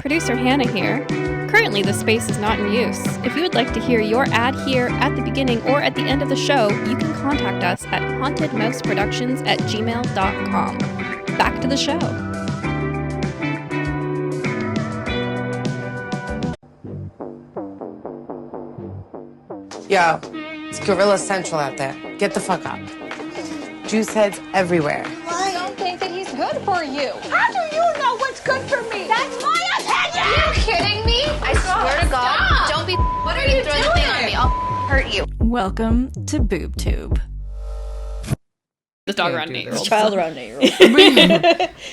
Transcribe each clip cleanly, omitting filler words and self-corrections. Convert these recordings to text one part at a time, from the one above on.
Producer Hannah here. Currently, the space is not in use. If you would like to hear your ad here at the beginning or at the end of the show, you can contact us at hauntedmouseproductions@gmail.com. Back to the show. Yo, it's Gorilla Central out there. Get the fuck up. Juice heads everywhere. I don't think that he's good for you. How do you know what's good for me? That's my opinion! Are you kidding me? I swear to God, don't be What are you throwing the thing on me. I'll hurt you. Welcome to BoobTube. This dog around 8 year old. Child around 8 year old.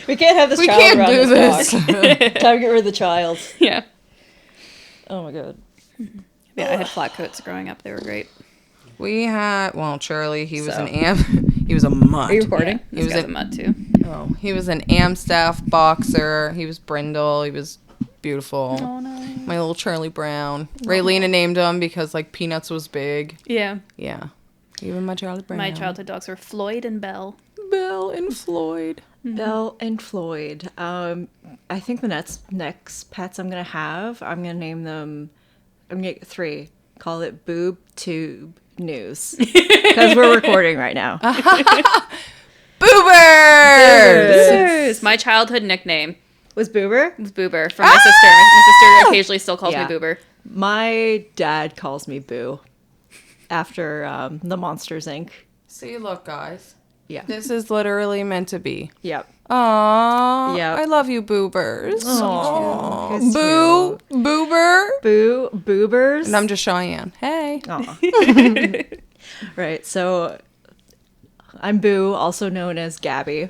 We can't have this We child can't around do this this. dog. Time to get rid of the child. Yeah. Oh my god. Yeah, I had flat coats growing up. They were great. We had, well, Charlie, he was So. an he was a mutt. Are you recording? This was guy's a- a mutt too. Oh, he was an Amstaff boxer. He was brindle. He was beautiful. Oh no. My little Charlie Brown. Raylena named him because, like, Peanuts was big. Yeah. Yeah. Even my Charlie Brown. My childhood dogs were Floyd and Belle. Bill and Floyd. Belle and Floyd. I think the next pets I'm gonna have, I'm gonna name them. I'm gonna get 3. Call it BoobTube News because we're recording right now. Boobers! Boobers. My childhood nickname Was Boober? was Boober from my sister. My sister occasionally still calls Yeah. me Boober. My dad calls me Boo after the Monsters Inc. See, look, guys. Yeah. This is literally meant to be. Yep. Aww. Yep. I love you, boobers. Aw. Boo. Boober. Boo. Boobers. And I'm just Cheyenne. Hey. Aw. Right. So I'm Boo, also known as Gabby.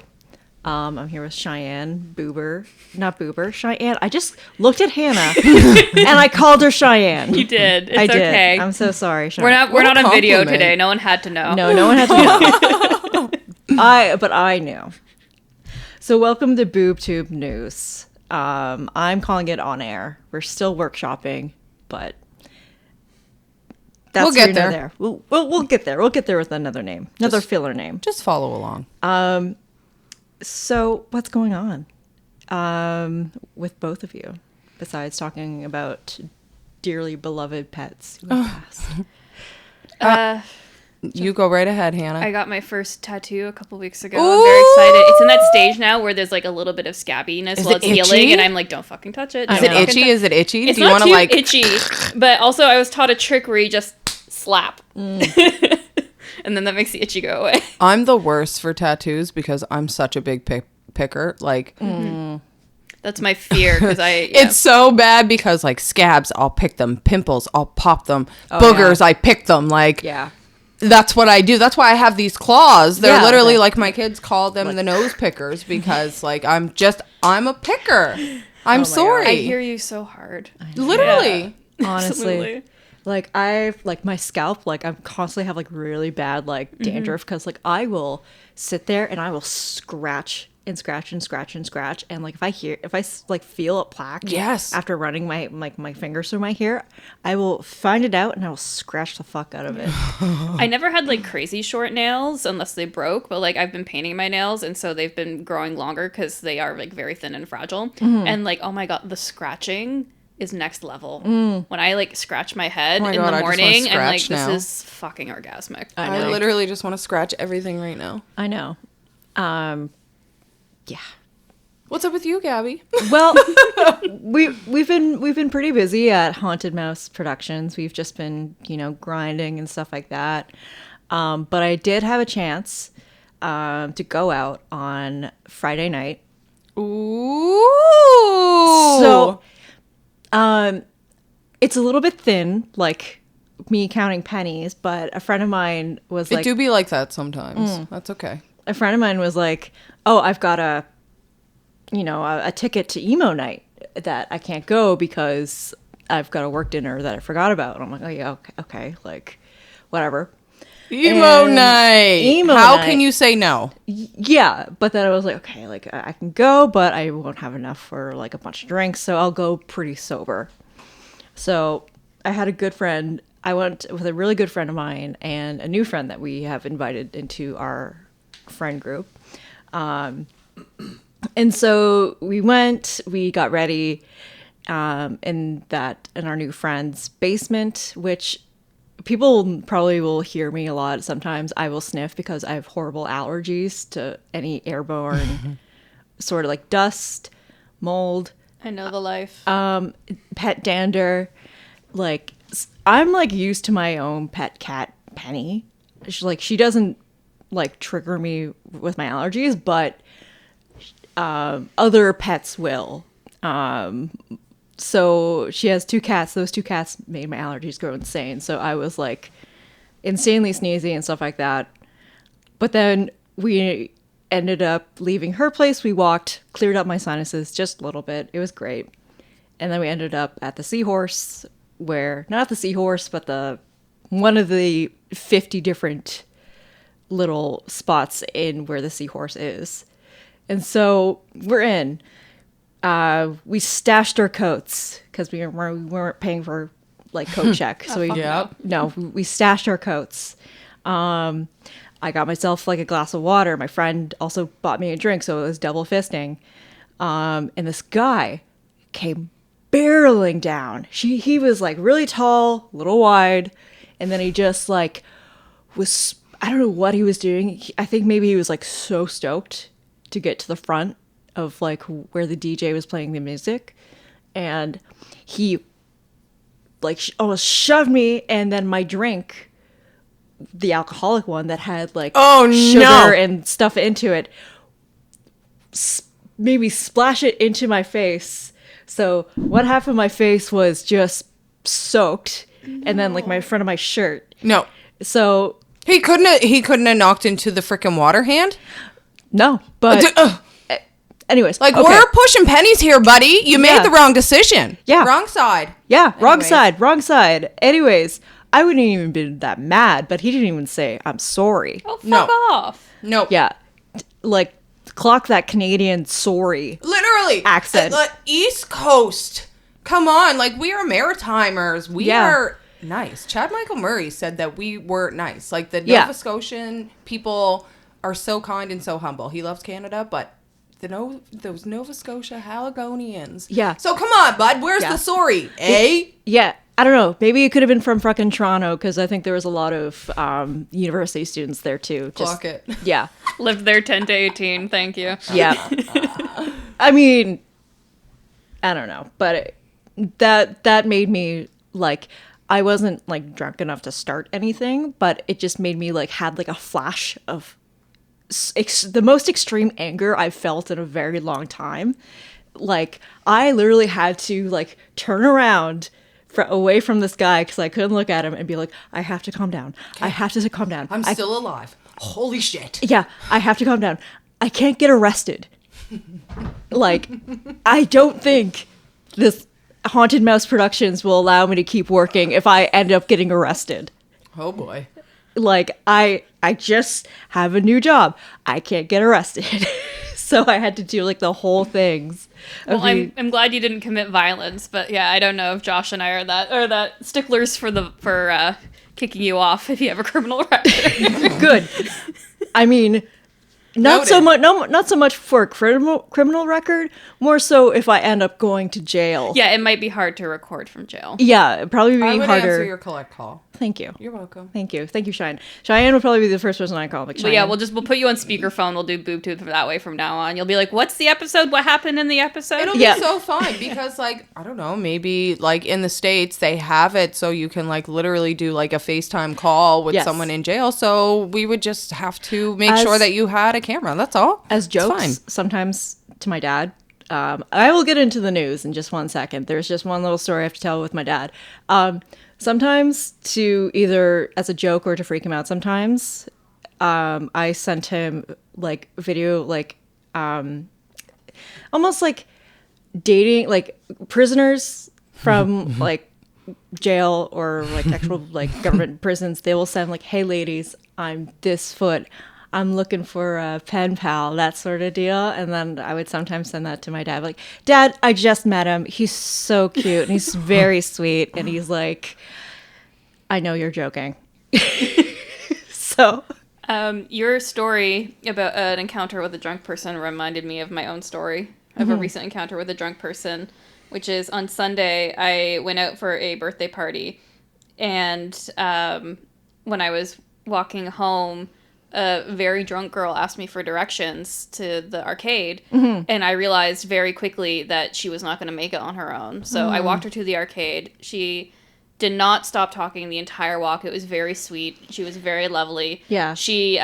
I'm here with Chyenne, not Boober, Cheyenne. I just looked at Hannah and I called her Cheyenne. You did. It's I did. okay. I'm so sorry, Cheyenne. We're What not a on video compliment. today. No one had to know. No one had to know. But I knew. So welcome to BoobTube News. I'm calling it on air. We're still workshopping, but that's We'll get here nor there. We'll get there. We'll get there with another name, another filler name. Just follow along. So what's going on with both of you, besides talking about dearly beloved pets who have passed? You go right ahead, Hannah. I got my first tattoo a couple weeks ago. I'm very excited. It's in that stage now where there's like a little bit of scabbiness while it it's healing, itchy? and I'm like, don't fucking touch it. Is Don't it fucking itchy? tou- Is it itchy? It's Do you not want to too like? itchy, but also I was taught a trick where you just slap, and then that makes the itchy go away. I'm the worst for tattoos because I'm such a big picker. Like, That's my fear because it's so bad because like scabs, I'll pick them. Pimples, I'll pop them. Boogers, I pick them. Like, Yeah. that's what I do. That's why I have these claws. They're Yeah, literally that- like my kids call them the nose pickers because like I'm a picker. I'm sorry. I hear you so hard. Literally. Honestly. Absolutely. Like I've like my scalp, like I'm constantly have like really bad like dandruff because like I will sit there and I will scratch and scratch and scratch and scratch, and like if I like feel a plaque, Yes. after running my my fingers through my hair, I will find it out and I will scratch the fuck out of it. I never had like crazy short nails unless they broke, but like I've been painting my nails and so they've been growing longer because they are like very thin and fragile. And like, oh my god, the scratching is next level. When I like scratch my head my in God, the I just wanna morning, I'm like, scratch now. this is fucking orgasmic. I know. literally just want to scratch everything right now. I know. Yeah. What's up with you, Gabby? Well, we've been pretty busy at Haunted Mouse Productions. We've just been, grinding and stuff like that. But I did have a chance to go out on Friday night. Ooh. So, it's a little bit thin, like me counting pennies. But a friend of mine was it like, do be like that sometimes. That's okay. a friend of mine was like, "Oh, I've got a ticket to emo night that I can't go because I've got a work dinner that I forgot about." And I'm like, "Oh yeah, okay, like whatever." Emo And night. emo How night. can you say no? Yeah, but then I was like, okay, like I can go, but I won't have enough for like a bunch of drinks, so I'll go pretty sober. So I had a good friend. I went with a really good friend of mine and a new friend that we have invited into our friend group. And so we got ready, in our new friend's basement, which people probably will hear me a lot. Sometimes I will sniff because I have horrible allergies to any airborne sort of like dust, mold. I know the life. Pet dander. Like, I'm like used to my own pet cat, Penny. She doesn't like trigger me with my allergies, but other pets will. So she has 2 cats. Those 2 cats made my allergies go insane. So I was like insanely sneezy and stuff like that. But then we ended up leaving her place. We walked, cleared up my sinuses just a little bit. It was great. And then we ended up at the Seahorse, not the Seahorse, but one of the 50 different little spots in where the Seahorse is. And so we're in. We stashed our coats because we weren't paying for like coat check. So we stashed our coats. I got myself like a glass of water. My friend also bought me a drink, so it was double fisting. And this guy came barreling down. He was like really tall, a little wide, and then he just like was, I don't know what he was doing. I think maybe he was like so stoked to get to the front of like where the DJ was playing the music, and he like almost shoved me, and then my drink, the alcoholic one that had like sugar and stuff into it, maybe splash it into my face. So one half of my face was just soaked, and then like my front of my shirt. No. So he couldn't have knocked into the frickin' water hand. No, but anyways, like, okay. We're pushing pennies here, buddy. You made the wrong decision. Yeah. Wrong side. Yeah, wrong side. Anyways, I wouldn't even been that mad, but he didn't even say, I'm sorry. Oh, fuck off. No. Yeah. Like, clock that Canadian sorry. Literally. Accent. East Coast. Come on. Like, we are Maritimers. We are nice. Chad Michael Murray said that we were nice. Like, the Nova Scotian people are so kind and so humble. He loves Canada, but those Nova Scotia Haligonians. Yeah. So come on, bud. Where's the sorry? Yeah. I don't know. Maybe it could have been from fucking Toronto, because I think there was a lot of university students there too. Clock it. Yeah. Lived there 10 to 18. Thank you. Yeah. I mean, I don't know, but that made me like, I wasn't like drunk enough to start anything, but it just made me like had like a flash of the most extreme anger I've felt in a very long time. Like, I literally had to like turn around away from this guy because I couldn't look at him and be like, I have to calm down. Okay. I have to calm down. I'm still alive. Holy shit. Yeah, I have to calm down. I can't get arrested. Like, I don't think this Haunted Mouse Productions will allow me to keep working if I end up getting arrested. Oh boy. Like, I just have a new job. I can't get arrested. So I had to do like the whole things. Well, I'm glad you didn't commit violence, but yeah, I don't know if Josh and I are that sticklers for kicking you off if you have a criminal record. Good. I mean, not so much for a criminal record, more so if I end up going to jail. Yeah, it might be hard to record from jail. Yeah, it'd probably be harder. I would answer your collect call. Thank you. You're welcome. Thank you, Cheyenne. Cheyenne will probably be the first person I call. Like, but yeah, we'll put you on speakerphone. We'll do boob tooth that way from now on. You'll be like, "What's the episode? What happened in the episode?" It'll be so fun because, like, I don't know, maybe like in the States they have it so you can like literally do like a FaceTime call with someone in jail. So we would just have to make sure that you had a camera. That's all. As jokes, sometimes to my dad. I will get into the news in just 1 second. There's just one little story I have to tell with my dad. Sometimes to either as a joke or to freak him out sometimes, I sent him like video, like almost like dating, like prisoners from like jail or like actual like government prisons. They will send like, "Hey ladies, I'm this foot. I'm looking for a pen pal," that sort of deal. And then I would sometimes send that to my dad. Like, "Dad, I just met him. He's so cute and he's very sweet." And he's like, "I know you're joking." So. Your story about an encounter with a drunk person reminded me of my own story of a recent encounter with a drunk person. which is on Sunday, I went out for a birthday party. And when I was walking home, a very drunk girl asked me for directions to the arcade. And I realized very quickly that she was not going to make it on her own. So I walked her to the arcade. She did not stop talking the entire walk. It was very sweet. She was very lovely. Yeah. She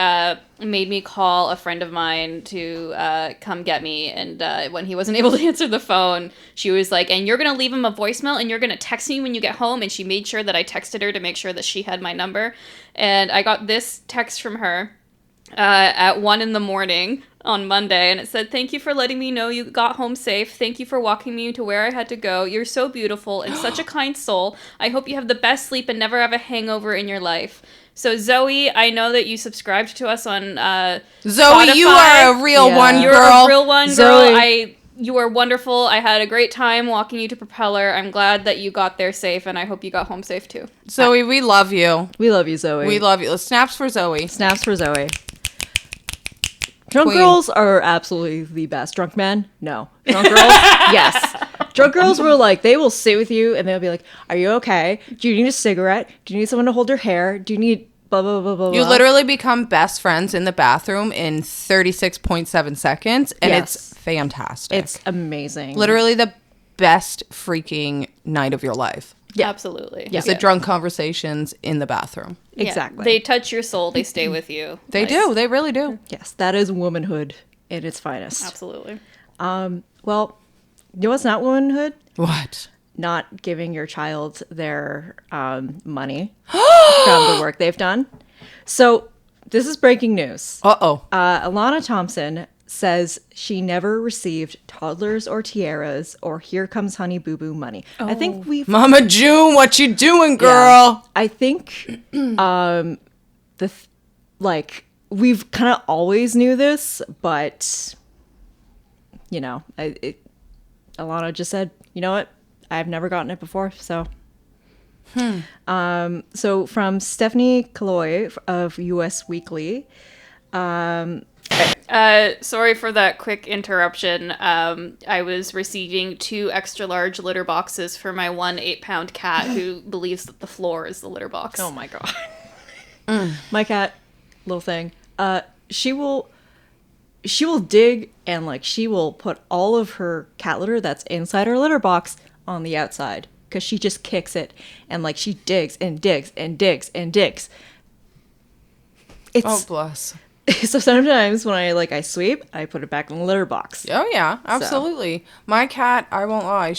made me call a friend of mine to come get me. And when he wasn't able to answer the phone, she was like, and you're going to leave him a voicemail and you're going to text me when you get home. And she made sure that I texted her to make sure that she had my number. And I got this text from her at 1 a.m. on Monday, and it said, "Thank you for letting me know you got home safe. Thank you for walking me to where I had to go. You're so beautiful and such a kind soul. I hope you have the best sleep and never have a hangover in your life." So Zoe, I know that you subscribed to us on Zoe, Spotify. you are a real one, You're girl. a real one, girl. Zoe. You are wonderful. I had a great time walking you to Propeller. I'm glad that you got there safe, and I hope you got home safe too. Zoe, we love you. We love you, Zoe. We love you. Snaps for Zoe. Snaps for Zoe. Drunk Queen. girls are absolutely the best. Drunk men? No. Drunk girls? Yes. Drunk girls will they will sit with you and they'll be like, "Are you okay? Do you need a cigarette? Do you need someone to hold your hair? Do you need blah, blah, blah, blah, You blah?" literally become best friends in the bathroom in 36.7 seconds, and Yes. it's fantastic. It's amazing. literally the best freaking night of your life. Yeah. Absolutely. It's the drunk conversations in the bathroom. Yeah. Exactly. They touch your soul. They stay with you. They do. They really do. Yes, that is womanhood at its finest. Absolutely. Well, you know what's not womanhood? What? Not giving your child their money from the work they've done. So this is breaking news. Uh-oh. Alana Thompson says she never received toddlers or tiaras or Here Comes Honey Boo Boo money. I think we've Mama June, what you doing, girl? I think we've kind of always knew this, but Alana just said, "You know what? I've never gotten it before." So so from Stephanie Kaloy of US Weekly, Sorry for that quick interruption. I was receiving 2 extra large litter boxes for my 1 8-pound cat who believes that the floor is the litter box. oh my god. My cat, little thing, she will dig and she will put all of her cat litter that's inside her litter box on the outside because she just kicks it and she digs and digs and digs and digs. It's Oh, bless. so sometimes when I sweep, I put it back in the litter box. Oh, yeah, absolutely. My cat, I won't lie,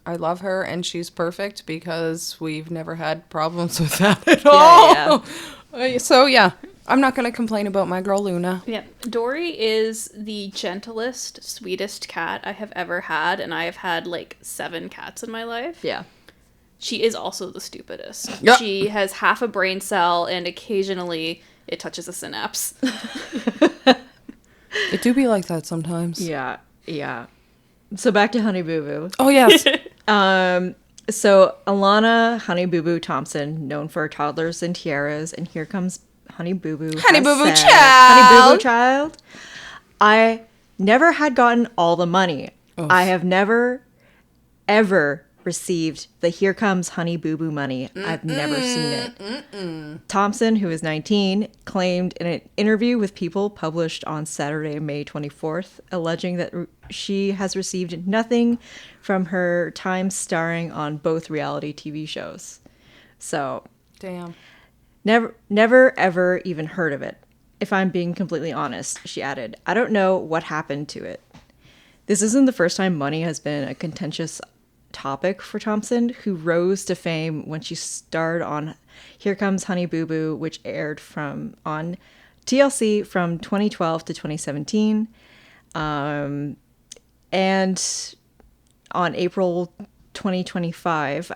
I love her and she's perfect because we've never had problems with that at all. So, yeah, I'm not going to complain about my girl Luna. Yeah, Dory is the gentlest, sweetest cat I have ever had, and I have had 7 cats in my life. Yeah. She is also the stupidest. Yep. She has half a brain cell, and occasionally it touches a synapse. It do be like that sometimes. Yeah. Yeah. So back to Honey Boo Boo. Oh, yes. So Alana Honey Boo Boo Thompson, known for toddlers and tiaras, and Here Comes Honey Boo Boo. Honey Boo Boo Child. Child. Honey Boo Boo Child. I never had gotten all the money. Oof. I have never, ever received the Here Comes Honey Boo Boo money. I've never seen it. Thompson, who is 19, claimed in an interview with People published on Saturday, May 24th, alleging that she has received nothing from her time starring on both reality TV shows. So, Damn. never ever even heard of it. If I'm being completely honest, she added, "I don't know what happened to it." This isn't the first time money has been a contentious topic for Thompson, who rose to fame when she starred on Here Comes Honey Boo Boo, which aired on TLC from 2012 to 2017. And on April 2025,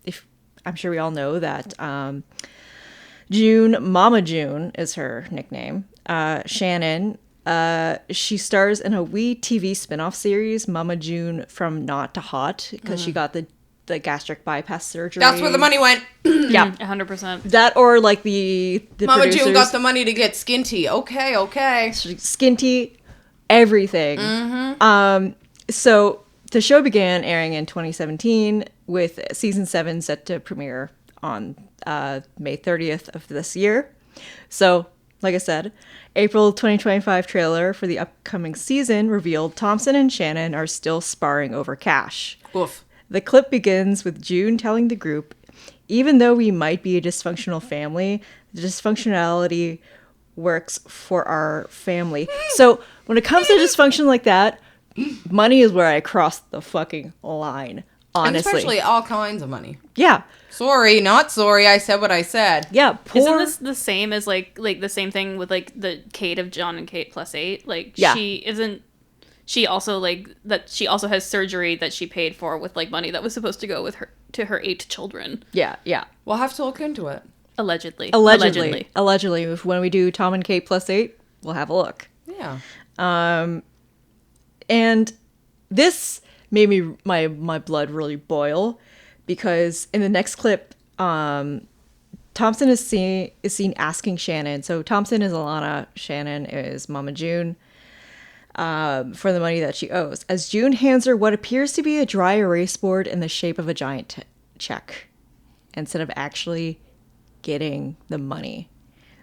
if I'm sure we all know that June, Mama June is her nickname, Shannon, she stars in a WE TV spinoff series, Mama June From Not to Hot, because she got the gastric bypass surgery. That's where the money went. Yeah, 100%. that or the Mama producers, June got the money to get skinty. Okay. skinty, everything. So the show began airing in 2017 with season 7 set to premiere on May 30th of this year. So, like I said, April 2025 trailer for the upcoming season revealed Thompson and Shannon are still sparring over cash. Oof. The clip begins with June telling the group, even though we might be a dysfunctional family, the dysfunctionality works for our family. So when it comes to dysfunction like that, money is where I cross the fucking line, honestly. And especially all kinds of money. Yeah. Sorry, not sorry. I said what I said. Yeah. Isn't this the same as like the same thing with like the Kate of John and Kate +8? Like she also has surgery that she paid for with like money that was supposed to go with her to her 8 children. Yeah, yeah. We'll have to look into it. Allegedly. When we do Tom and Kate +8, we'll have a look. Yeah. And this made me my blood really boil because in the next clip, Thompson is seen asking Shannon. So Thompson is Alana, Shannon is Mama June, for the money that she owes. As June hands her what appears to be a dry erase board in the shape of a giant check, instead of actually getting the money.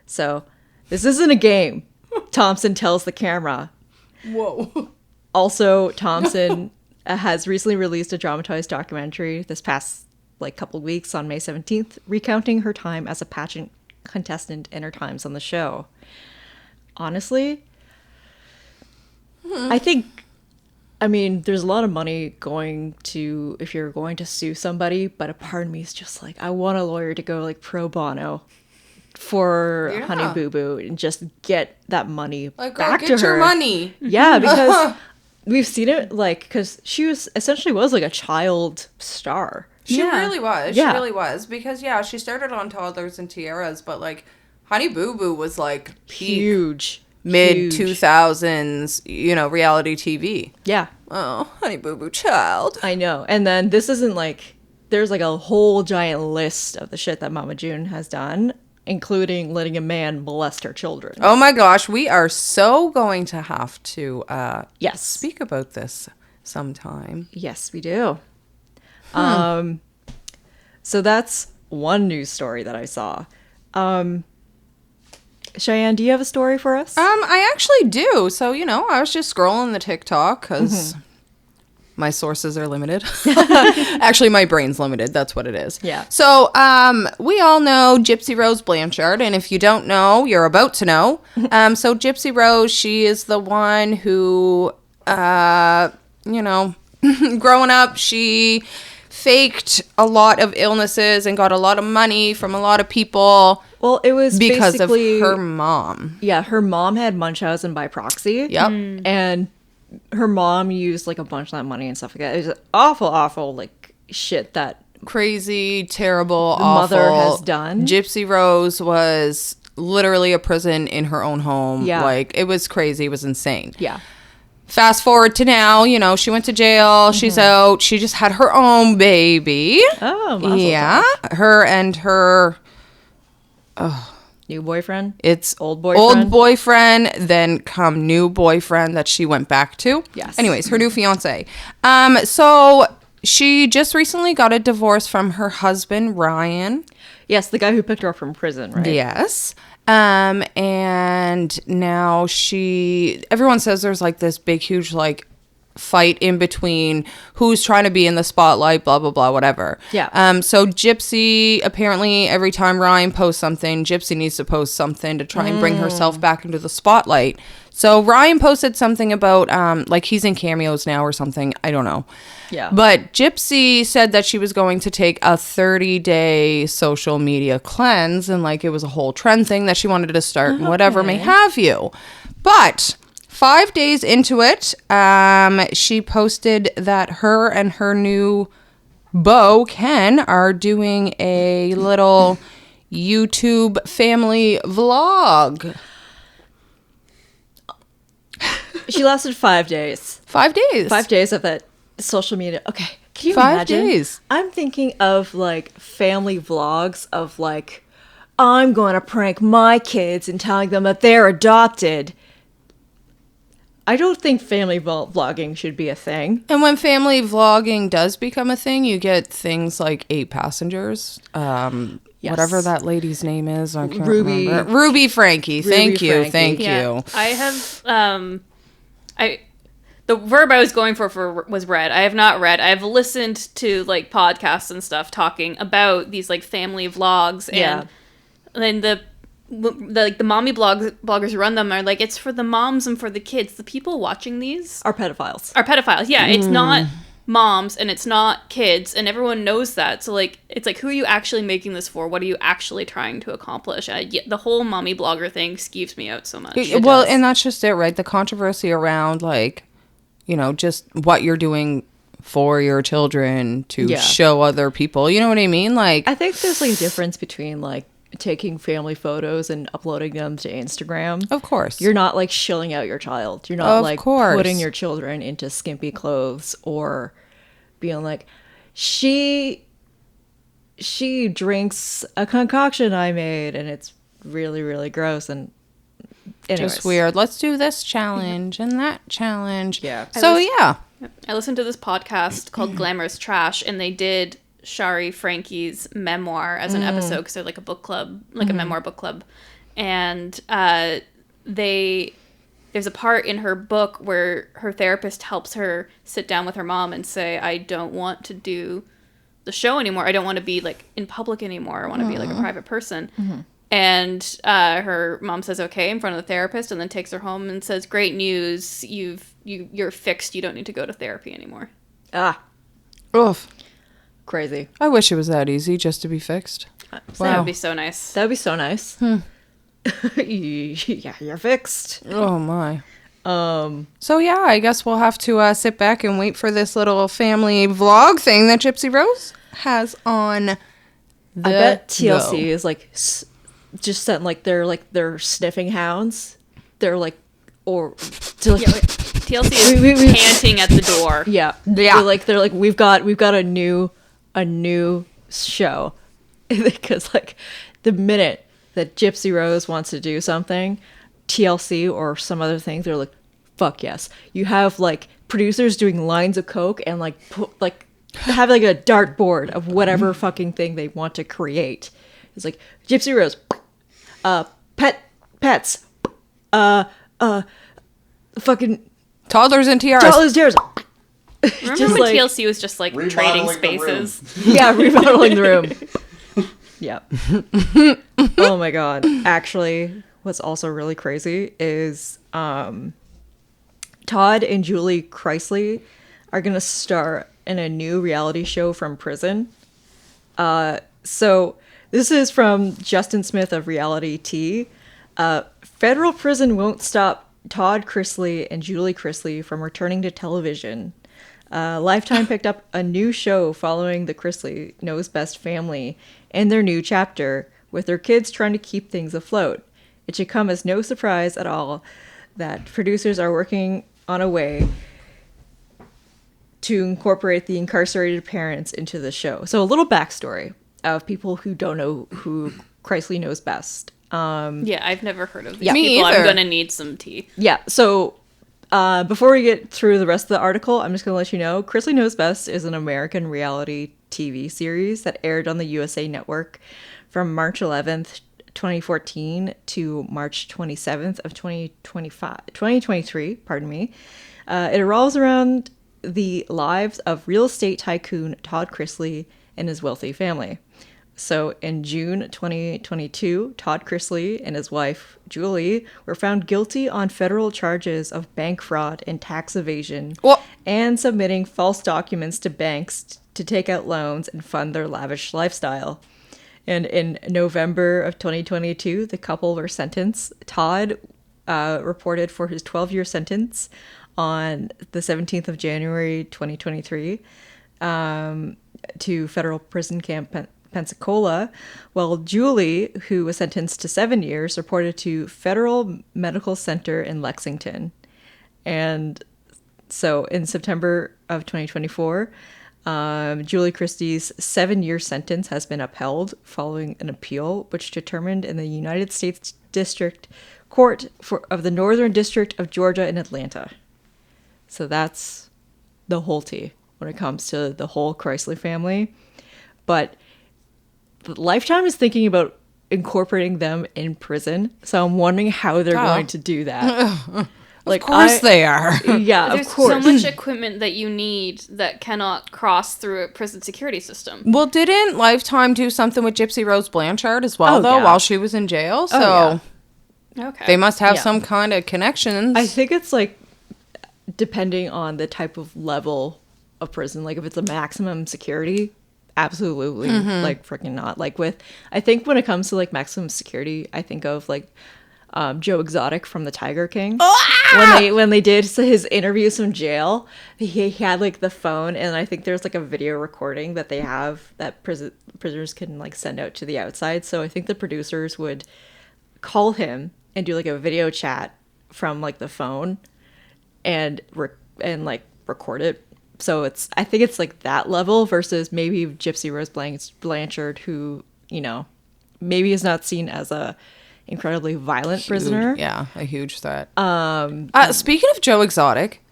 So this isn't a game, Thompson tells the camera. Whoa. Also, Thompson has recently released a dramatized documentary this past couple weeks on May 17th, recounting her time as a pageant contestant and her times on the show. Honestly, I mean, there's a lot of money going to, if you're going to sue somebody, but a part of me is just like, I want a lawyer to go pro bono for Honey Boo Boo and just get that money back to her. Get your money. Yeah, because we've seen it, because she was a child star. She really was. Yeah. She really was. Because, she started on Toddlers and Tiaras, but, Honey Boo Boo was, huge. Mid-2000s, reality TV. Yeah. Oh, Honey Boo Boo child. I know. And then this isn't, there's, a whole giant list of the shit that Mama June has done, including letting a man molest her children. Oh, my gosh. We are so going to have to speak about this sometime. Yes, we do. So that's one news story that I saw. Cheyenne, do you have a story for us? I actually do. So, I was just scrolling the TikTok because my sources are limited. Actually, my brain's limited. That's what it is. Yeah. So, we all know Gypsy Rose Blanchard. And if you don't know, you're about to know. So Gypsy Rose, she is the one who, growing up, she faked a lot of illnesses and got a lot of money from a lot of people. Well, it was because of her mom. Yeah, her mom had Munchausen by proxy. Yep. And her mom used a bunch of that money and stuff like that. It was awful, shit that crazy, terrible, the awful mother has done. Gypsy Rose was literally a prison in her own home. Yeah. It was crazy. It was insane. Yeah. Fast forward to now, she went to jail. She's out. She just had her own baby. Oh, yeah. Her and her new boyfriend. It's old boyfriend, then come new boyfriend that she went back to. Yes. Anyways, her new fiance. So she just recently got a divorce from her husband Ryan. Yes, the guy who picked her up from prison, right? Yes. And now everyone says there's this big, huge, fight in between who's trying to be in the spotlight, blah, blah, blah, whatever. Yeah. So Gypsy, apparently every time Ryan posts something, Gypsy needs to post something to try and bring herself back into the spotlight. So Ryan posted something about, he's in Cameos now or something. I don't know. Yeah. But Gypsy said that she was going to take a 30-day social media cleanse, and it was a whole trend thing that she wanted to start, and whatever may have you. But 5 days into it, she posted that her and her new beau, Ken, are doing a little YouTube family vlog. She lasted 5 days. 5 days. 5 days of that social media. Okay. Can you 5 imagine? days. I'm thinking of family vlogs of I'm going to prank my kids and telling them that they're adopted. I don't think family vlogging should be a thing. And when family vlogging does become a thing, you get things like 8 passengers. Yes. Whatever that lady's name is. I can't Ruby. remember. Ruby Frankie. Thank you. Frankie. Thank Yeah. you. I have the verb I was going for was read. I have not read. I've listened to like podcasts and stuff talking about these like family vlogs, and then the mommy bloggers who run them are like, it's for the moms and for the kids. The people watching these Are pedophiles. Yeah, it's not moms and it's not kids, and everyone knows that. So like, it's like, who are you actually making this for? What are you actually trying to accomplish? The whole mommy blogger thing skeeves me out so much. Well, and that's just it, right? The controversy around like, you know, just what you're doing for your children to show other people. You know what I mean? Like, I think there's like a difference between like taking family photos and uploading them to Instagram. of course. You're not like shilling out your child. You're not Of like course. putting your children into skimpy clothes or being like, she drinks a concoction I made and it's really, really gross. And anyways. Just weird. Let's do this challenge and that challenge. Yeah. So, yeah. I listened to this podcast called Glamorous Trash, and they did Shari Frankie's memoir as an episode because they're like a book club, like a memoir book club. And there's a part in her book where her therapist helps her sit down with her mom and say, I don't want to do the show anymore. I don't want to be like in public anymore. I want to be like a private person. And her mom says okay in front of the therapist, and then takes her home and says, great news, you're fixed, you don't need to go to therapy anymore. Oof. Crazy. I wish it was that easy just to be fixed. That would be so nice. That would be so nice. Yeah, you're fixed. Oh my. So yeah, I guess we'll have to sit back and wait for this little family vlog thing that Gypsy Rose has on. I bet TLC is like just sent like they're sniffing hounds. They're like, or TLC is panting at the door. yeah. They're like we've got a new show because like the minute that Gypsy Rose wants to do something, TLC or some other thing, they're like, fuck yes. You have like producers doing lines of coke and like have like a dartboard of whatever fucking thing they want to create. It's like Gypsy Rose, pets, fucking toddlers and tiaras. tiaras. Remember Just when like- TLC was just like trading spaces? Yeah, remodeling the room. Yep. Oh my god. Actually, what's also really crazy is Todd and Julie Chrisley are gonna star in a new reality show from prison. So this is from Justin Smith of Reality T. Federal prison won't stop Todd Chrisley and Julie Chrisley from returning to television. Lifetime picked up a new show following the Chrisley Knows Best family and their new chapter, with their kids trying to keep things afloat. It should come as no surprise at all that producers are working on a way to incorporate the incarcerated parents into the show. So a little backstory of people who don't know who Chrisley Knows Best. Yeah, I've never heard of these Me people. either. I'm gonna need some tea. Yeah, so before we get through the rest of the article, I'm just going to let you know, Chrisley Knows Best is an American reality TV series that aired on the USA Network from March 11th, 2014 to March 27th of 2023, pardon me. It revolves around the lives of real estate tycoon Todd Chrisley and his wealthy family. So in June 2022, Todd Chrisley and his wife, Julie, were found guilty on federal charges of bank fraud and tax evasion and submitting false documents to banks to take out loans and fund their lavish lifestyle. And in November of 2022, the couple were sentenced. Todd reported for his 12-year sentence on the 17th of January 2023 to federal prison camp Pensacola, while Julie, who was sentenced to 7 years, reported to Federal Medical Center in Lexington. And so in September of 2024, Julie Christie's 7-year sentence has been upheld following an appeal, which determined in the United States District Court of the Northern District of Georgia in Atlanta. So that's the whole tea when it comes to the whole Chrisley family. But Lifetime is thinking about incorporating them in prison. So I'm wondering how they're going to do that. Of course they are. Yeah, There's of course. so much equipment that you need that cannot cross through a prison security system. Well, didn't Lifetime do something with Gypsy Rose Blanchard as well, though, while she was in jail? So Okay. they must have some kind of connections. I think it's like depending on the type of level of prison. Like if it's a maximum security, absolutely, like freaking not. Like I think when it comes to like maximum security, I think of like Joe Exotic from the Tiger King. When they did his interviews from jail, he had like the phone, and I think there's like a video recording that they have that prisoners can like send out to the outside. So I think the producers would call him and do like a video chat from like the phone and like record it. So I think it's like that level versus maybe Gypsy Rose Blanchard, who, you know, maybe is not seen as a incredibly violent prisoner. Yeah, a huge threat. Speaking of Joe Exotic,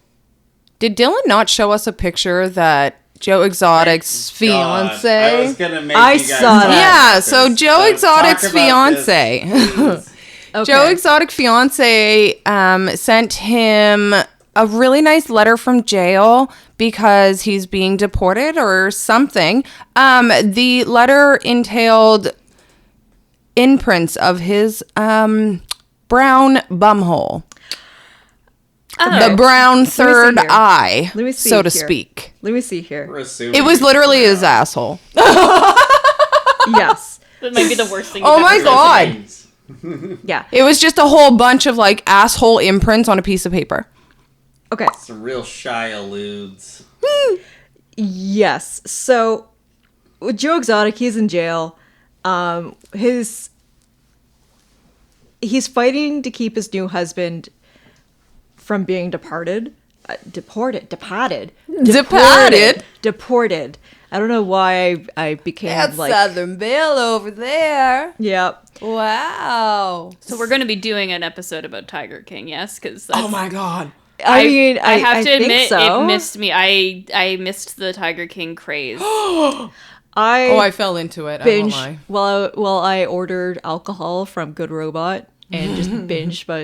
did Dylan not show us a picture that Joe Exotic's fiance? I was gonna make I you guys saw that. Yeah, so Joe Exotic's fiance. Okay. Joe Exotic fiance sent him a really nice letter from jail because he's being deported or something. The letter entailed imprints of his brown bumhole. The brown third eye, Let me see so to here. speak. Let me see here. It was literally his asshole. Yes. That might be the worst thing. Oh my god. Yeah. It was just a whole bunch of like asshole imprints on a piece of paper. Okay. Some real shy alludes. Yes. So with Joe Exotic, he's in jail. He's fighting to keep his new husband from being deported. Deported. I don't know why I became That's like Southern Belle over there. Yeah. Wow. So we're going to be doing an episode about Tiger King, yes? Because Oh my god. I mean, I have to think admit, so. it missed me. I missed the Tiger King craze. I fell into it. I won't lie. Well, I ordered alcohol from Good Robot and just binged by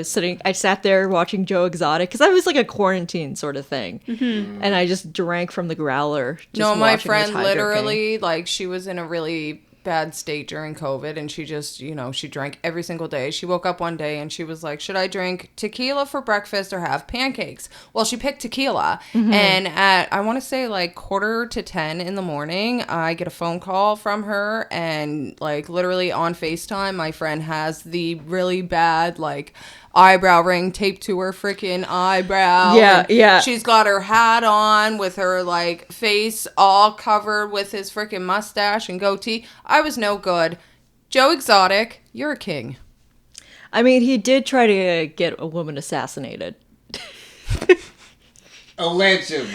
I sat there watching Joe Exotic because I was like a quarantine sort of thing, and I just drank from the growler. Just No, my watching the friend Tiger literally, King. like, she was in a really bad state during COVID, and she just, you know, she drank every single day. She woke up one day and she was like, should I drink tequila for breakfast or have pancakes? Well, she picked tequila, and at, I want to say, like, 9:45 in the morning, I get a phone call from her, and, like, literally on FaceTime, my friend has the really bad, like, eyebrow ring taped to her freaking eyebrow. Yeah. She's got her hat on with her like face all covered with his freaking mustache and goatee. I was no good. Joe Exotic, you're a king. I mean, he did try to get a woman assassinated. Allegedly.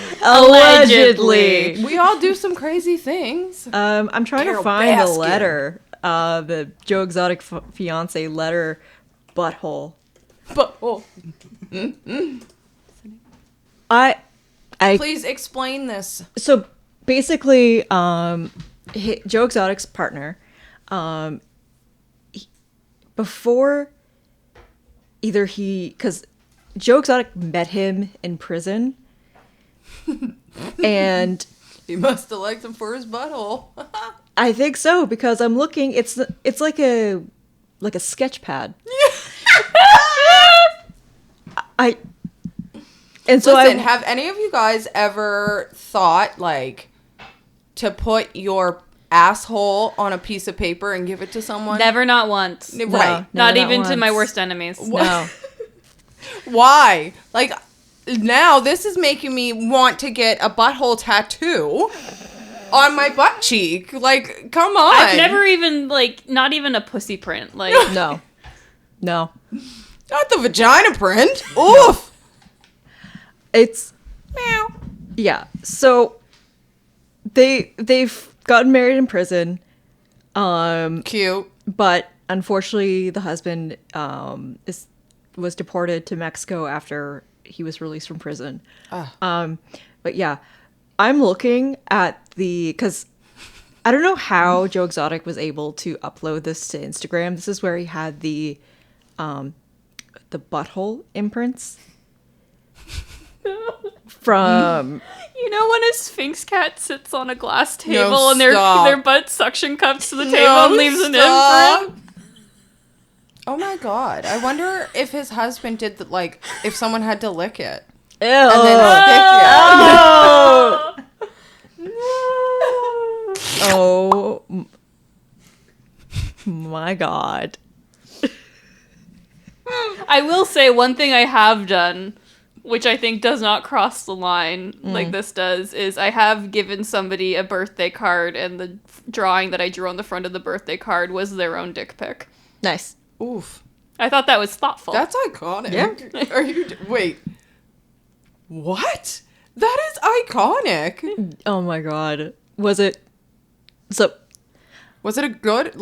We all do some crazy things. I'm trying to find the letter, the Joe Exotic fiance letter, butthole. But I please explain this. So basically, Joe Exotic's partner, before because Joe Exotic met him in prison, and He must have liked him for his butthole. I think so because I'm looking. It's like a sketch pad. Listen, have any of you guys ever thought, like, to put your asshole on a piece of paper and give it to someone? Never, not once. Right. Not never, even to my once. worst enemies. No. Why? Like, now this is making me want to get a butthole tattoo on my butt cheek. Like, come on. I've never even, like, not even a pussy print. Like, No. Not the vagina print. Oof. It's meow. Yeah. So they've gotten married in prison. Cute. But unfortunately the husband was deported to Mexico after he was released from prison. But yeah, I'm looking at because I don't know how Joe Exotic was able to upload this to Instagram. This is where he had the butthole imprints from. You know when a Sphinx cat sits on a glass table and their butt suction cups to the table and leaves an imprint? Oh my god! I wonder if his husband did if someone had to lick it. Ew. And then stick it. Oh my god. I will say one thing I have done, which I think does not cross the line like this does, is I have given somebody a birthday card, and the drawing that I drew on the front of the birthday card was their own dick pic. Nice. Oof. I thought that was thoughtful. That's iconic. Yeah. Are you... Wait. What? That is iconic. Oh my god. Was it a good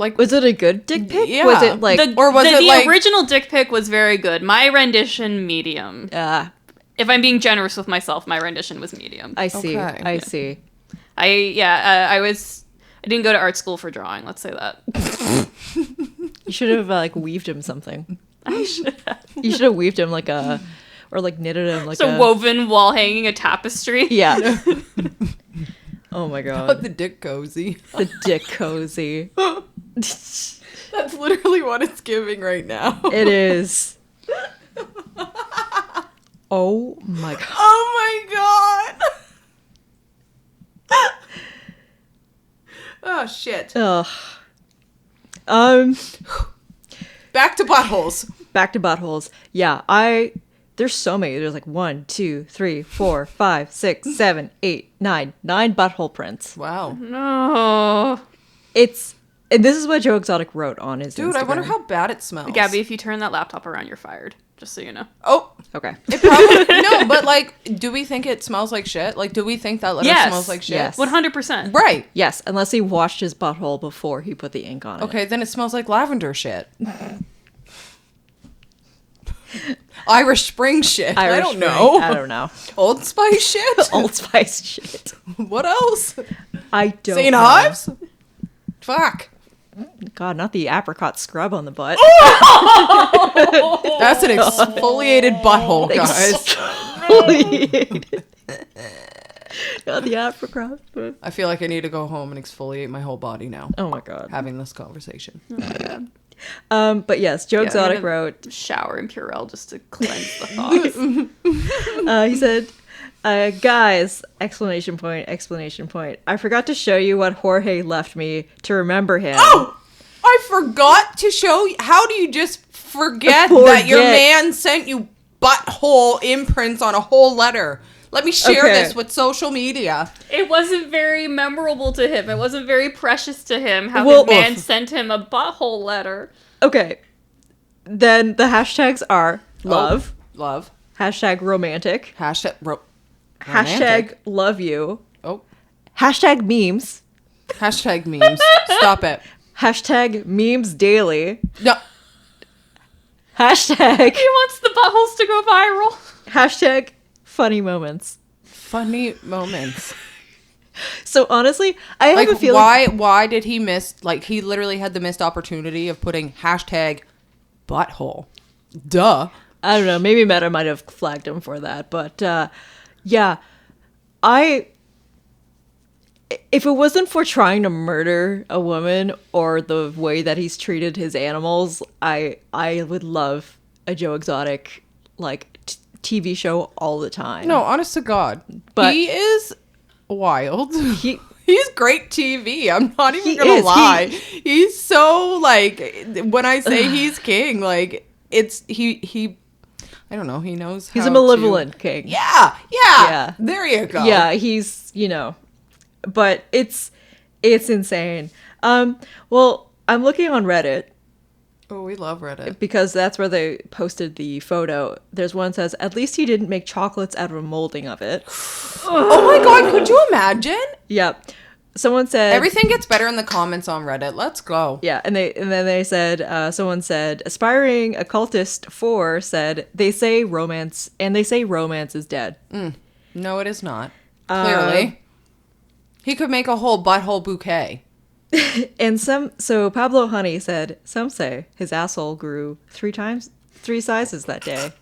dick pic? Yeah. Was it like the original dick pic was very good. My rendition, medium. If I'm being generous with myself, my rendition was medium. I see. Okay. I see. I didn't go to art school for drawing, let's say that. You should have weaved him something. I should have. You should have weaved him knitted him woven wall hanging a tapestry. Yeah. Oh my god. The dick cozy. The dick cozy. That's literally what it's giving right now. It is. Oh my god. Oh my god. Oh shit. Ugh. Back to buttholes. Back to buttholes. Yeah, there's so many. There's 1, 2, 3, 4, 5, 6, 7, 8, 9 butthole prints. Wow. No. And this is what Joe Exotic wrote on his Dude, Instagram. I wonder how bad it smells. Gabby, if you turn that laptop around, you're fired. Just so you know. Oh. Okay. It probably... No, but do we think it smells like shit? Do we think that letter smells like shit? Yes. 100%. Right. Yes, unless he washed his butthole before he put the ink on it. Okay, then it smells like lavender shit. Irish Spring shit. I don't know. I don't know. Old Spice shit? Old Spice shit. What else? I don't St. know. Ives? Fuck. God, not the apricot scrub on the butt. That's an exfoliated butthole, guys. Exfoliated. Not the apricot. I feel like I need to go home and exfoliate my whole body now. Oh my god. Having this conversation. Oh my god. But yes, Joe Exotic I'm gonna wrote... shower in Purell just to cleanse the thoughts. He said, guys, exclamation point. I forgot to show you what Jorge left me to remember him. Oh! I forgot to show you. How do you just forget that your man sent you butthole imprints on a whole letter? Let me share this with social media. It wasn't very memorable to him. It wasn't very precious to him how his man sent him a butthole letter. Okay. Then the hashtags are love. Love. Hashtag romantic. Hashtag Hashtag love you. Oh. Hashtag memes. Hashtag memes. Stop it. Hashtag memes daily. No. Hashtag. He wants the buttholes to go viral. Hashtag funny moments. Funny moments. So honestly, I have a feeling. Why did he miss? He literally had the missed opportunity of putting hashtag butthole. Duh. I don't know. Maybe Meta might have flagged him for that, but yeah, if it wasn't for trying to murder a woman or the way that he's treated his animals, I would love a Joe Exotic TV show all the time. No, honest to God, But he is wild. He He's great TV. I'm not even gonna lie. He's so when I say he's king, it's he. I don't know. He knows. He's a malevolent king. Yeah. There you go. Yeah, he's but it's insane. Well, I'm looking on Reddit. Oh, we love Reddit. Because that's where they posted the photo. There's one that says, at least he didn't make chocolates out of a molding of it. Oh my god, could you imagine? Yeah. someone said Everything gets better in the comments on Reddit. Let's go. Yeah, and then they said someone said aspiring occultist 4 said they say romance is dead. No, it is not. Clearly. He could make a whole butthole bouquet. And so Pablo Honey said some say his asshole grew 3 sizes that day.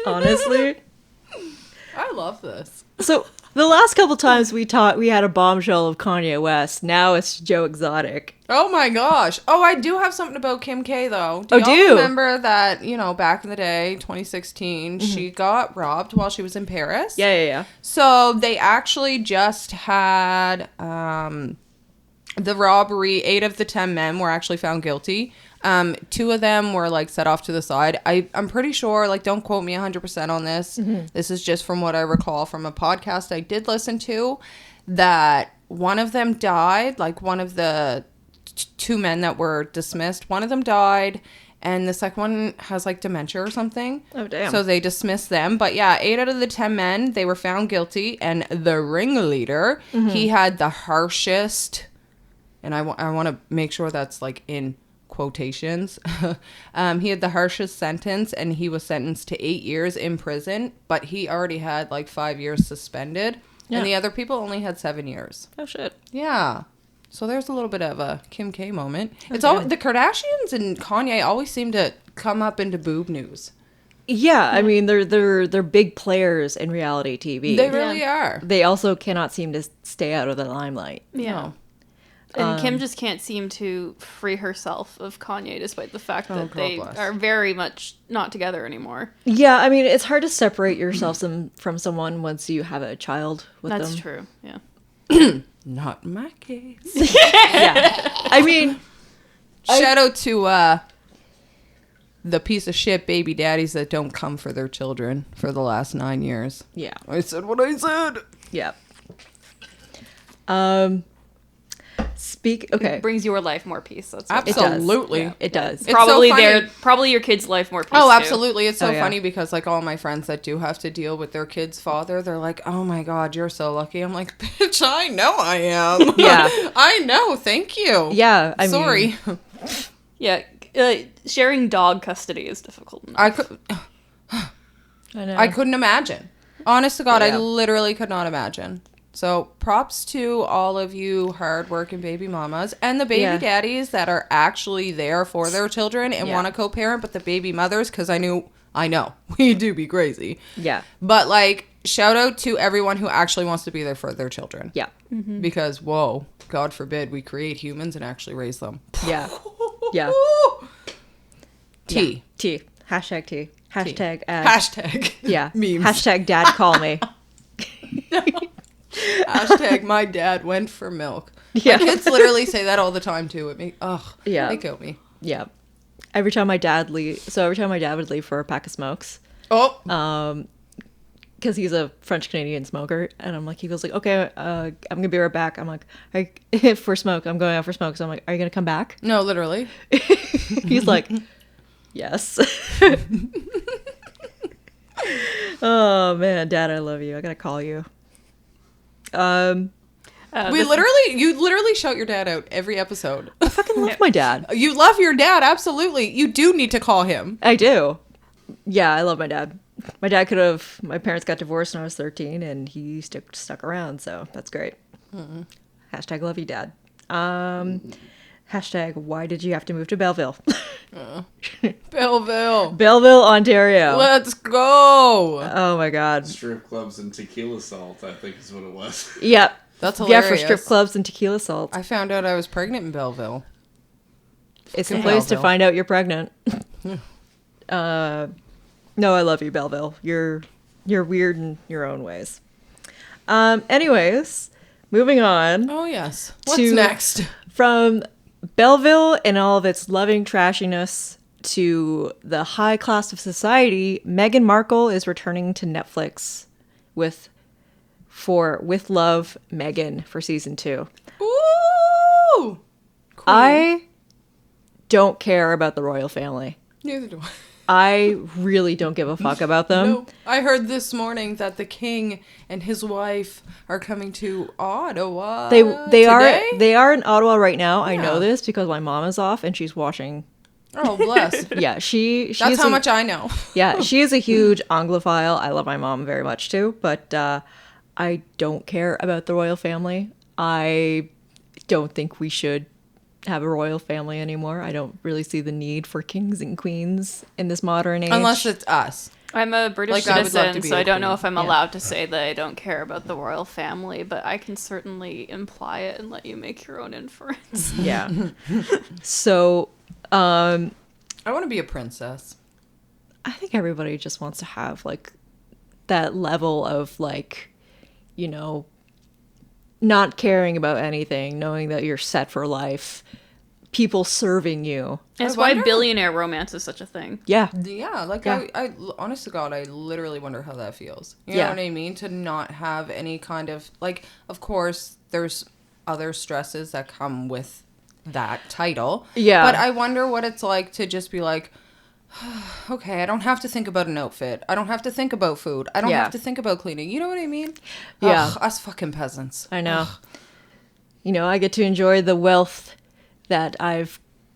Honestly, I love this. so the last couple times we had a bombshell of Kanye West. Now it's Joe Exotic. Oh my gosh. Oh, I do have something about Kim K though. Oh, do you? Remember that, back in the day, 2016, she got robbed while she was in Paris? Yeah. So they actually just had the robbery. 8 of the 10 men were actually found guilty. 2 of them were like set off to the side. I'm pretty sure, like, don't quote me 100% on this. This is just from what I recall from a podcast I did listen to, that one of them died, like one of the 2 men that were dismissed. One of them died, and the second one has like dementia or something. Oh, damn. So they dismissed them. But yeah, 8 out of the 10 men, they were found guilty, and the ringleader, he had the harshest, and I want to make sure that's like in quotations. He had the harshest sentence, and he was sentenced to 8 years in prison, but he already had like 5 years suspended. Yeah. And the other people only had 7 years. Oh shit. Yeah. So there's a little bit of a Kim K moment. It's all the Kardashians and Kanye always seem to come up into boob news. Yeah, I mean they're big players in reality TV. They really are. They also cannot seem to stay out of the limelight. Yeah. No. And Kim just can't seem to free herself of Kanye, despite the fact that they bless. are very much not together anymore. Yeah, I mean it's hard to separate yourself from someone once you have a child with them. That's true. Yeah. Not in my case. Yeah, I mean, Shout out to the piece of shit baby daddies that don't come for their children for the last 9 years. yeah, I said what I said. yeah. Okay. It brings your life more peace. That's what Absolutely. Yeah, it does. It's probably so funny. probably your kid's life more peace. Oh, too. absolutely. It's so Oh, yeah. funny because, like, all my friends that do have to deal with their kid's father, they're like, oh my God, you're so lucky. I'm like, bitch, I know I am. Yeah. I know. Thank you. Yeah, I mean, Sorry. Yeah. Sharing dog custody is difficult enough. I know. I couldn't imagine. Honest to God, Yeah. I literally could not imagine. So props to all of you hardworking baby mamas and the baby daddies that are actually there for their children and want to co-parent, but the baby mothers, because I know we do be crazy. Yeah. But like, shout out to everyone who actually wants to be there for their children. Yeah. Because whoa, God forbid we create humans and actually raise them. Yeah. Yeah. T. T. Hashtag T. Hashtag Hashtag. yeah. Memes. Hashtag dad call me. Hashtag my dad went for milk. Yeah. My kids literally say that all the time too. Yeah. They kill me. Yeah. Every time my dad would leave for a pack of smokes, Oh, because he's a French Canadian smoker, and he goes like, okay, I'm gonna be right back. I'm like, for smoke, I'm going out for smoke. So I'm like, are you gonna come back? no, literally. He's like, yes. Oh man, Dad, I love you. I gotta call you. You literally shout your dad out every episode. I fucking love my dad. You love your dad, absolutely. You do need to call him. I do. Yeah, I love my dad. My parents got divorced when I was 13, and he stuck around, so that's great. Hashtag love you, Dad. Hashtag why did you have to move to Belleville? Belleville, Ontario. Let's go. Oh my God. Strip clubs and tequila salt, I think is what it was. Yep. That's Yeah, hilarious. for strip clubs and tequila salt. I found out I was pregnant in Belleville. It's the Fucking place to Belleville. find out you're pregnant. No, I love you, Belleville. You're weird in your own ways. Anyways, moving on. Oh, yes. What's To- next? From Belleville and all of its loving trashiness to the high class of society, Meghan Markle is returning to Netflix with Love, Meghan for season 2. Ooh! I don't care about the royal family. Neither do I. I really don't give a fuck about them. No, I heard this morning that the king and his wife are coming to Ottawa. They today? are in Ottawa right now. I Yeah. know this because my mom is off and she's watching. Oh, bless. Yeah, That's how much I know. Yeah, she is a huge Anglophile. I love my mom very much too, but I don't care about the royal family. I don't think we should have a royal family anymore. I don't really see the need for kings and queens in this modern age. Unless it's us. I'm a British Like, I would love citizen, to be so a I don't know queen. if I'm allowed to say that I don't care about the royal family, but I can certainly imply it and let you make your own inference. Yeah. So, I want to be a princess. I think everybody just wants to have like that level of like, you know, not caring about anything, knowing that you're set for life, people serving you. That's I why wonder- billionaire romance is such a thing. Yeah. Yeah, like Yeah. I honest to God, I literally wonder how that feels. You Yeah. know what I mean? To not have any kind of like, of course, there's other stresses that come with that title. Yeah. But I wonder what it's like to just be like, okay, I don't have to think about an outfit. I don't have to think about food. I don't Yeah. have to think about cleaning. You know what I mean? Yeah. Ugh, us fucking peasants. I know. You know, I get to enjoy the wealth that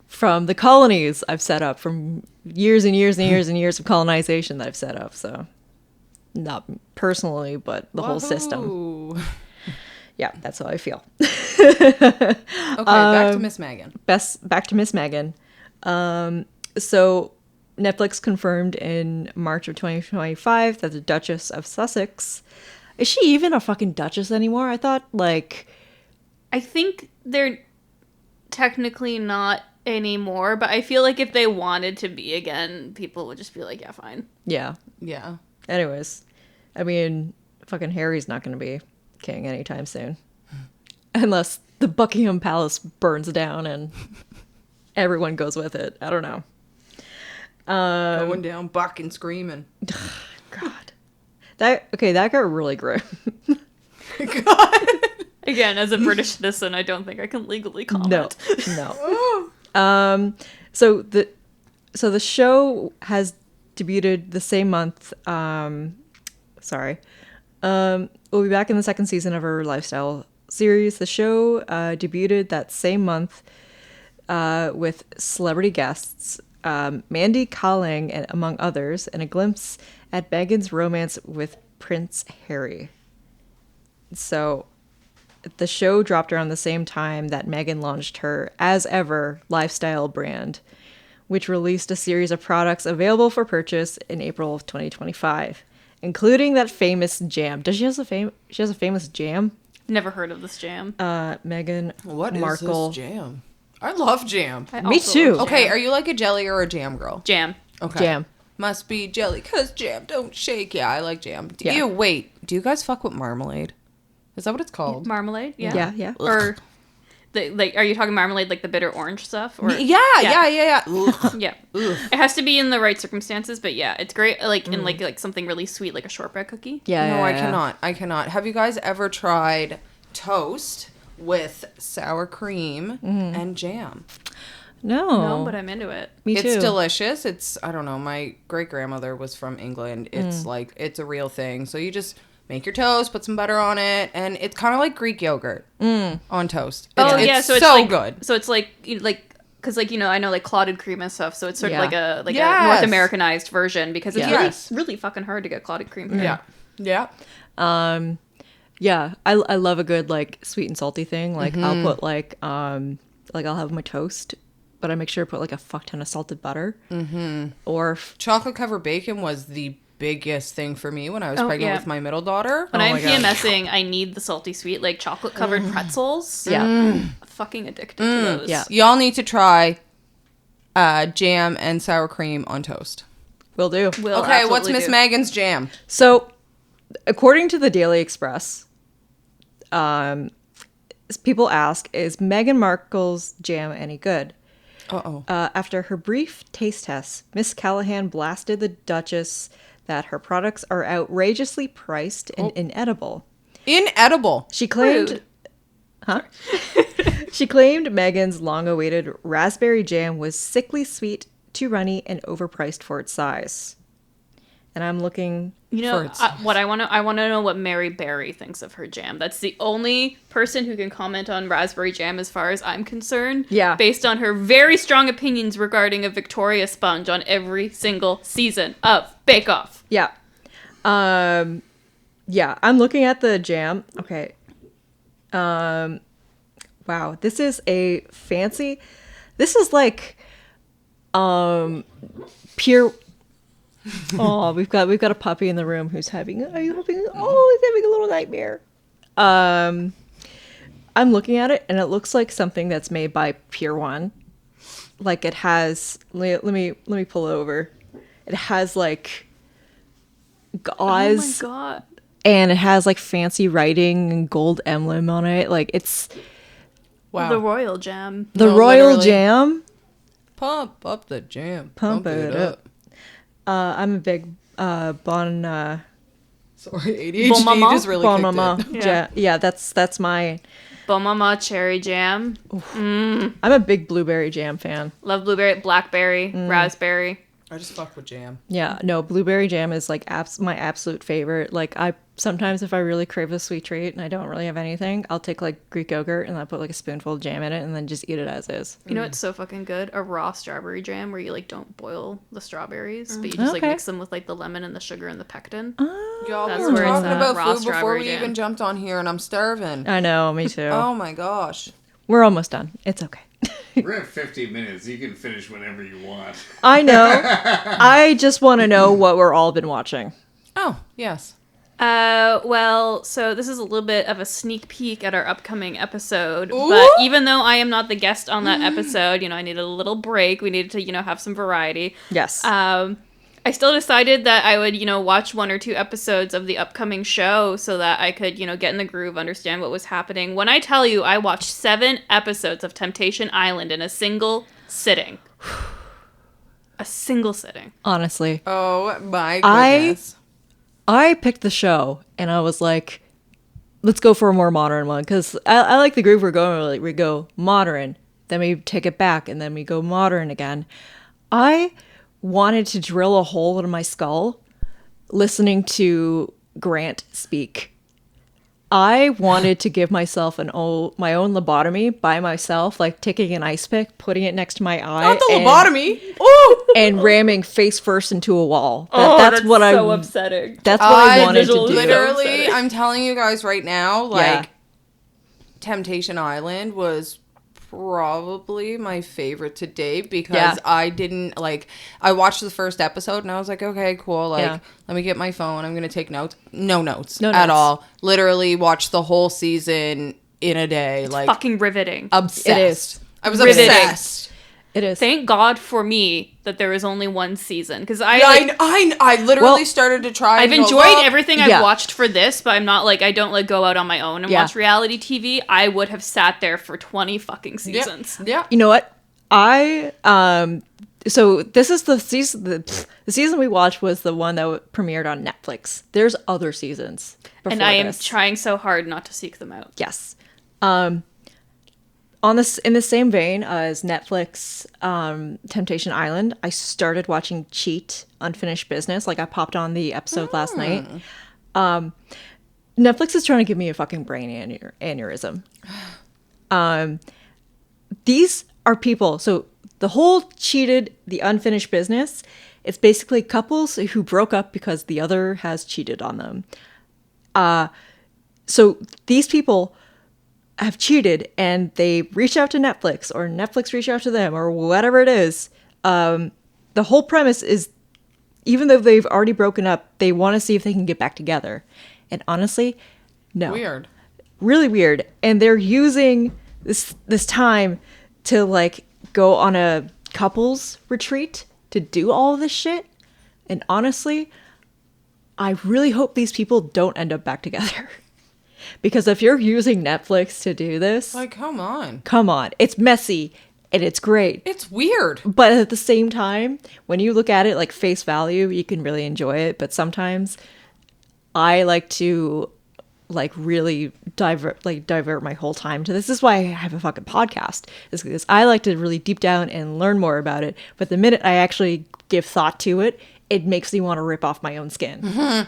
from the colonies I've set up, from years and years and years and years of colonization that I've set up. So, not personally, but the whole system. Wahoo. Yeah, that's how I feel. Okay, back to Miss Meghan. Back to Miss Meghan. So, Netflix confirmed in March of 2025 that the Duchess of Sussex, is she even a fucking duchess anymore? I thought, like, I think they're technically not anymore, but I feel like if they wanted to be again, people would just be like, yeah, fine. yeah. Yeah. Anyways, I mean, fucking Harry's not going to be king anytime soon. Unless the Buckingham Palace burns down and everyone goes with it. I don't know. Going down, bucking, screaming. God. That got really grim. Again, as a British citizen, I don't think I can legally comment. No. So the show has debuted the same month. We'll be back in the second season of her lifestyle series. The show debuted that same month with celebrity guests, Mandy Kaling, and among others, and a glimpse at Meghan's romance with Prince Harry. So the show dropped around the same time that Meghan launched her As Ever lifestyle brand, which released a series of products available for purchase in April of 2025, including that famous jam. She has a famous jam? Never heard of this jam. Meghan What is Markle. this jam? I love jam. I Me also too. love Okay, jam. are you like a jelly or a jam girl? Jam. Okay. Jam. Must be jelly, because jam don't shake. Yeah, I like jam. Yeah. Do you guys fuck with marmalade? Is that what it's called? Marmalade? Yeah. Yeah. Or, are you talking marmalade like the bitter orange stuff? Or Yeah. Ugh. Yeah. It has to be in the right circumstances, but yeah, it's great. Like in like something really sweet, like a shortbread cookie. Yeah. No, yeah, I yeah. cannot. I cannot. Have you guys ever tried toast with sour cream and jam? No. No, but I'm into it. Me too. It's delicious. It's, I don't know, my great grandmother was from England. It's like, it's a real thing. So you just make your toast, put some butter on it, and it's kind of like Greek yogurt on toast. It's so it's so like, good. So it's like because I know like clotted cream and stuff. So it's sort Yeah. of like a Yes. North Americanized version because it's Yes. really fucking hard to get clotted cream. Here. Yeah. Yeah, I love a good like sweet and salty thing. Like I'll put like I'll have my toast, but I make sure to put like a fuck ton of salted butter. Or Chocolate covered bacon was the biggest thing for me when I was pregnant with my middle daughter. When I'm PMSing, I need the salty sweet, like chocolate covered pretzels. yeah, I'm fucking addicted to those. yeah. Y'all need to try jam and sour cream on toast. will do. Will Okay, what's absolutely Miss do. Megan's jam? So, according to the Daily Express, people ask, is Meghan Markle's jam any good? After her brief taste test, Miss Callahan blasted the Duchess that her products are outrageously priced and inedible. Inedible. She claimed, Rude. She claimed Meghan's long-awaited raspberry jam was sickly sweet, too runny, and overpriced for its size. And I'm looking... You know, I want to know what Mary Berry thinks of her jam. That's the only person who can comment on raspberry jam as far as I'm concerned. Yeah. Based on her very strong opinions regarding a Victoria sponge on every single season of Bake Off. Yeah. Yeah, I'm looking at the jam. Okay. Wow, this is a fancy... This is like pure... Oh, we've got a puppy in the room who's having he's having a little nightmare. I'm looking at it and it looks like something that's made by Pier 1. Like it has let me pull it over. It has like gauze. Oh my god. And it has like fancy writing and gold emblem on it. Like it's Wow. The Royal Jam. the No, Royal literally. Jam. Pump up the jam. Pump it up. I'm a big Sorry, Bon ADHD Maman? just really Bon kicked Mama. in. Yeah, that's my... Bon Mama Cherry Jam. I'm a big blueberry jam fan. Love blueberry, blackberry, raspberry. I just fuck with jam. Yeah, no, blueberry jam is like my absolute favorite. Like I sometimes if I really crave a sweet treat and I don't really have anything, I'll take like Greek yogurt and I'll put like a spoonful of jam in it and then just eat it as is. You know what's so fucking good? A raw strawberry jam where you like don't boil the strawberries, but you just like Okay. mix them with like the lemon and the sugar and the pectin. Y'all, That's we were where it's talking at. about Raw food before strawberry we jam. even jumped on here, and I'm starving. I know, me too. Oh my gosh. We're almost done. It's okay. We're at 50 minutes. You can finish whenever you want. I know. I just want to know what we're all been watching. Oh, yes. Well, so this is a little bit of a sneak peek at our upcoming episode. But even though I am not the guest on that episode, I needed a little break. We needed to, have some variety. Yes. I still decided that I would, watch 1 or 2 episodes of the upcoming show so that I could, get in the groove, understand what was happening. When I tell you I watched 7 episodes of Temptation Island in a single sitting. A single sitting. Honestly. Oh my goodness. I picked the show and I was like, let's go for a more modern one because I like the groove we're going. Like we go modern, then we take it back, and then we go modern again. I wanted to drill a hole in my skull listening to Grant speak. I wanted to give myself my own lobotomy by myself, like taking an ice pick, putting it next to my eye. Not the lobotomy. Ooh. And ramming face first into a wall. That's what so upsetting. That's what I wanted to do. Literally, I'm telling you guys right now, like, Yeah. Temptation Island was probably my favorite to date because I didn't, I watched the first episode and I was like, okay, cool, let me get my phone, I'm gonna take notes. No notes at all. Literally watched the whole season in a day. It's fucking riveting. Obsessed. It is. I was Riveting. obsessed. It is. Thank God for me that there was only 1 season because I literally started to try. I've and go, enjoyed "Look." everything I've watched for this, but I'm not I don't go out on my own and watch reality TV. I would have sat there for 20 fucking seasons. Yeah. You know what? So this is the season. The season we watched was the one that premiered on Netflix. There's other seasons. And I am trying so hard not to seek them out. Yes. In the same vein as Netflix, Temptation Island, I started watching Cheat, Unfinished Business. I popped on the episode last night. Netflix is trying to give me a fucking brain aneurysm. These are people. So the whole Cheated, the Unfinished Business, it's basically couples who broke up because the other has cheated on them. So these people have cheated and they reach out to Netflix or Netflix reach out to them or whatever it is. The whole premise is even though they've already broken up, they want to see if they can get back together. And honestly, no. Weird. Really weird. And they're using this time to go on a couples retreat to do all of this shit. And honestly, I really hope these people don't end up back together. Because if you're using Netflix to do this... come on. Come on. It's messy and it's great. It's weird. But at the same time, when you look at it face value, you can really enjoy it. But sometimes I like to really divert my whole time to this. This is why I have a fucking podcast, is because I like to really deep down and learn more about it. But the minute I actually give thought to it, it makes me want to rip off my own skin.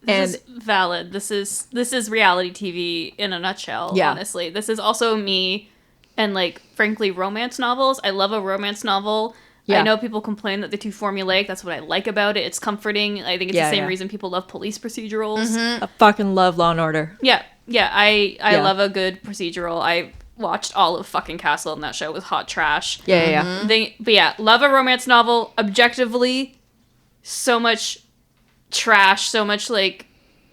This is valid. This is reality TV in a nutshell. Yeah. Honestly, this is also me, and like frankly, romance novels. I love a romance novel. Yeah. I know people complain that they're too formulaic. That's what I like about it. It's comforting. I think it's the same reason people love police procedurals. I fucking love Law and Order. Yeah. I love a good procedural. I watched all of fucking Castle, and that show was hot trash. Yeah. But yeah, love a romance novel. Objectively, so much trash, so much like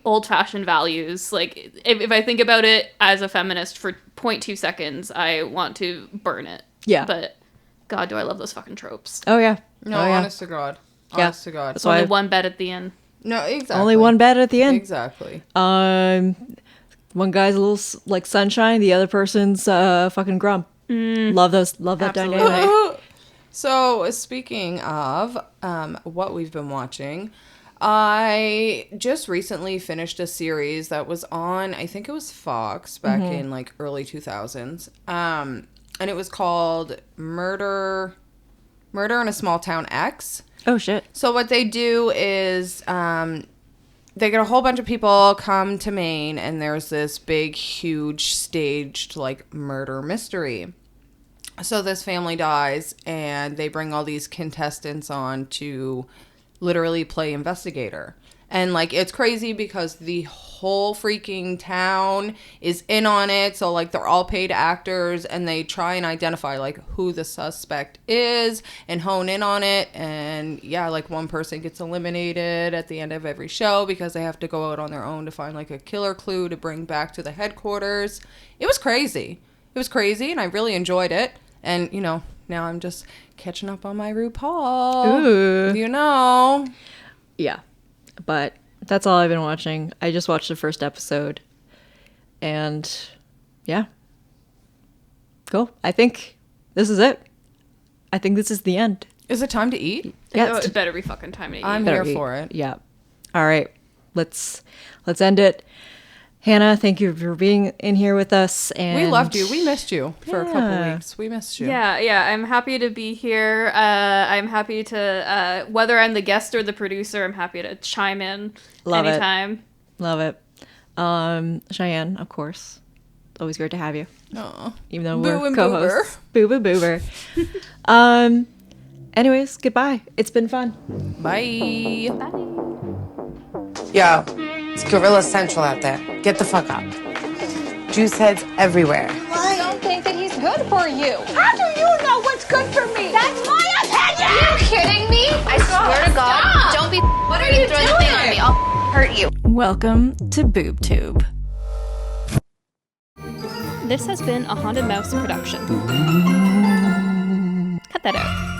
old-fashioned values. Like if I think about it as a feminist for 0.2 seconds, I want to burn it. Yeah. But God, do I love those fucking tropes. Oh yeah. No, oh, yeah. honest to God. Honest to God. That's Only why one bed at the end. No, exactly. only one bed at the end. Exactly. One guy's a little like sunshine, the other person's fucking grump. Love that dynamic. So, speaking of what we've been watching, I just recently finished a series that was on, I think it was Fox back in like early 2000s. And it was called Murder in a Small Town X. Oh shit. So what they do is they get a whole bunch of people come to Maine, and there's this big, huge staged like murder mystery. So this family dies, and they bring all these contestants on to literally play investigator. And like it's crazy because the whole freaking town is in on it. So like they're all paid actors, and they try and identify like who the suspect is and hone in on it. And yeah, like one person gets eliminated at the end of every show because they have to go out on their own to find like a killer clue to bring back to the headquarters. It was crazy. And I really enjoyed it. And you know, now I'm just catching up on my RuPaul. Ooh. You know. Yeah. But that's all I've been watching. I just watched the first episode. And yeah. Cool. I think this is it. I think this is the end. Is it time to eat? Yeah. Oh, it better be fucking time to eat. I'm here for it. Yeah. All right. Let's end it. Hannah, thank you for being in here with us. And we loved you. We missed you for a couple weeks. We missed you. Yeah, I'm happy to be here. I'm happy to, whether I'm the guest or the producer, I'm happy to chime in anytime. Love it. Chyenne, of course. Always great to have you. Aw. Even though Boo we're and co-hosts. Boober. Anyways, goodbye. It's been fun. Bye. Yo, it's Gorilla Central out there. Get the fuck up. Juice heads everywhere. I don't think that he's good for you. How do you know what's good for me? That's my opinion! Are you kidding me? I swear to God, Stop. don't be What are gonna you throw the thing on me. I'll hurt you. Welcome to BoobTube. This has been a Haunted Mouse production. Cut that out.